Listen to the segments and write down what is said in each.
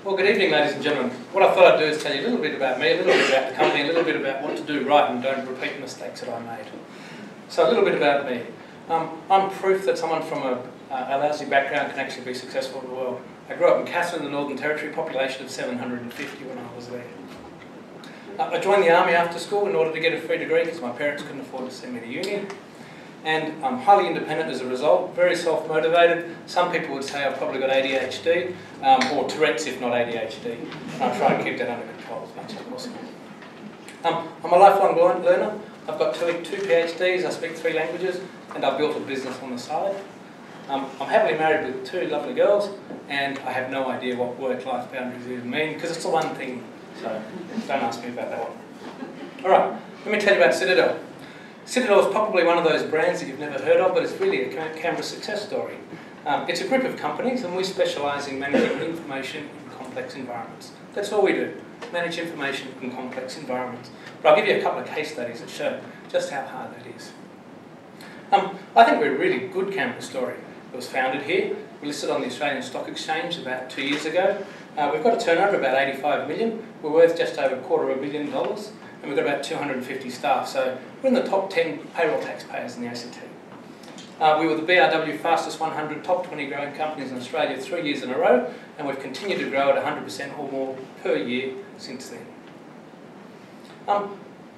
Well, good evening, ladies and gentlemen. What I thought I'd do is tell you a little bit about me, a little bit about the company, a little bit about what to do right and don't repeat the mistakes that I made. So a little bit about me. I'm proof that someone from a lousy background can actually be successful in the world. I grew up in Katherine, the Northern Territory, population of 750 when I was there. I joined the army after school in order to get a free degree because my parents couldn't afford to send me to uni. And I'm highly independent as a result, very self-motivated. Some people would say I've probably got ADHD, or Tourette's if not ADHD. And I try and keep that under control as much as possible. I'm a lifelong learner. I've got two PhDs, I speak 3 languages, and I've built a business on the side. I'm happily married with 2 lovely girls, and I have no idea what work-life boundaries even mean, because it's the one thing, so don't ask me about that one. Alright, let me tell you about Citadel. Citadel is probably one of those brands that you've never heard of, but it's really a Canberra success story. It's a group of companies, and we specialise in managing information in complex environments. That's all we do, manage information in complex environments. But I'll give you a couple of case studies that show just how hard that is. I think we're a really good Canberra story. It was founded here. We listed on the Australian Stock Exchange about 2 years ago. We've got a turnover of about 85 million. We're worth just over $250 million. And we've got about 250 staff, so we're in the top 10 payroll taxpayers in the ACT. We were the BRW Fastest 100 top 20 growing companies in Australia 3 years in a row, and we've continued to grow at 100% or more per year since then.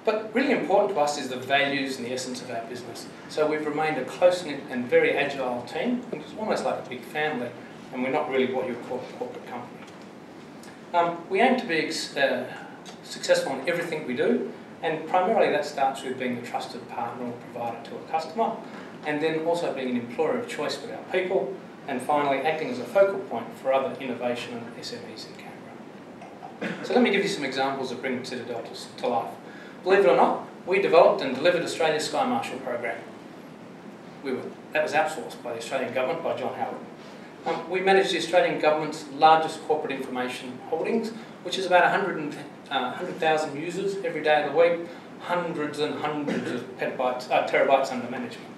But really important to us is the values and the essence of our business. So we've remained a close-knit and very agile team. It's almost like a big family, and we're not really what you would call a corporate company. We aim to be successful in everything we do, and primarily that starts with being a trusted partner or provider to a customer, and then also being an employer of choice with our people, and finally acting as a focal point for other innovation and SMEs in Canberra. So let me give you some examples that bring Citadel to life. Believe it or not, we developed and delivered Australia's Sky Marshal program. That was outsourced by the Australian government, by John Howard. We managed the Australian government's largest corporate information holdings, which is about 100,000 users every day of the week, hundreds and hundreds of terabytes under management.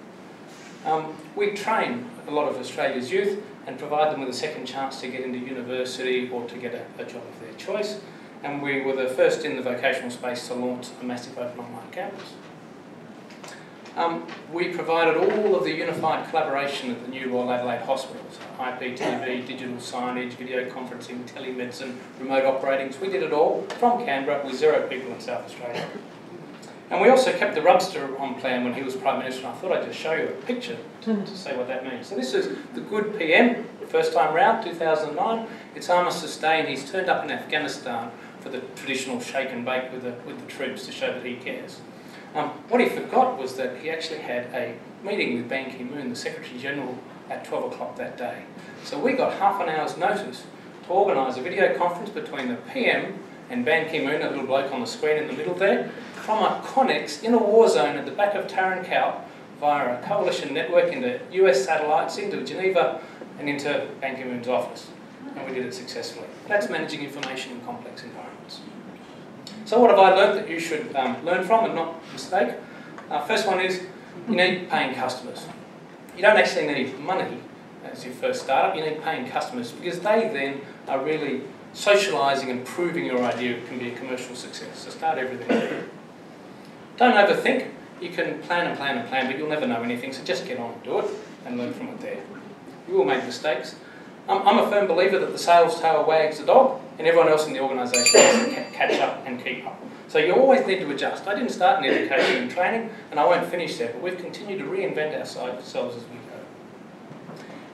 We train a lot of Australia's youth and provide them with a second chance to get into university or to get a job of their choice. And we were the first in the vocational space to launch a massive open online campus. We provided all of the unified collaboration at the new Royal Adelaide Hospitals, IPTV, digital signage, video conferencing, telemedicine, remote operatings. We did it all from Canberra with 0 people in South Australia. And we also kept the Rubster on plan when he was Prime Minister. I thought I'd just show you a picture to say what that means. So this is the good PM, first time round, 2009. It's Armour Sustain. He's turned up in Afghanistan for the traditional shake and bake with the troops to show that he cares. What he forgot was that he actually had a meeting with Ban Ki-moon, the Secretary General, at 12 o'clock that day. So we got half an hour's notice to organise a video conference between the PM and Ban Ki-moon, a little bloke on the screen in the middle there, from a Connex in a war zone at the back of Tarin Kowt via a coalition network into US satellites, into Geneva and into Ban Ki-moon's office. And we did it successfully. That's managing information in complex environments. So what have I learned that you should learn from and not mistake? First one is you need paying customers. You don't actually need money as your first startup, you need paying customers because they then are really socialising and proving your idea can be a commercial success. So start everything there. Don't overthink. You can plan and plan and plan, but you'll never know anything, so just get on and do it and learn from it there. You will make mistakes. I'm a firm believer that the sales tail wags the dog and everyone else in the organisation has to catch up and keep up. So you always need to adjust. I didn't start in education and training and I won't finish there, but we've continued to reinvent ourselves as we go.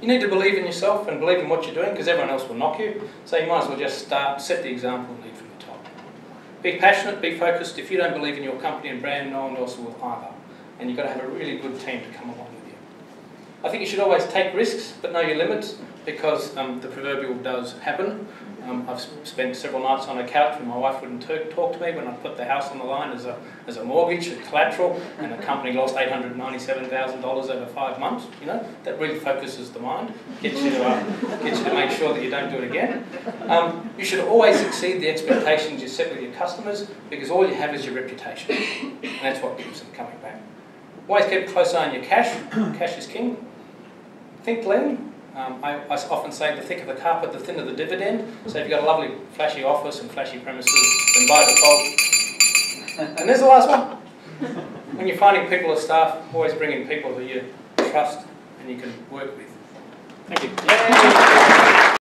You need to believe in yourself and believe in what you're doing because everyone else will knock you, so you might as well just start, set the example and lead from the top. Be passionate, be focused. If you don't believe in your company and brand, no one else will either. And you've got to have a really good team to come along with you. I think you should always take risks, but know your limits, because the proverbial does happen. I've spent several nights on a couch when my wife wouldn't talk to me when I put the house on the line as a mortgage, a collateral, and the company lost $897,000 over 5 months. You know, that really focuses the mind, gets you to make sure that you don't do it again. You should always exceed the expectations you set with your customers, because all you have is your reputation, and that's what keeps them coming back. Always keep a close eye on your cash. Cash is king. Think lean. I often say the thicker the carpet, the thinner the dividend. So if you've got a lovely flashy office and flashy premises, then by default. And there's the last one. When you're finding people or staff, always bring in people who you trust and you can work with. Thank you.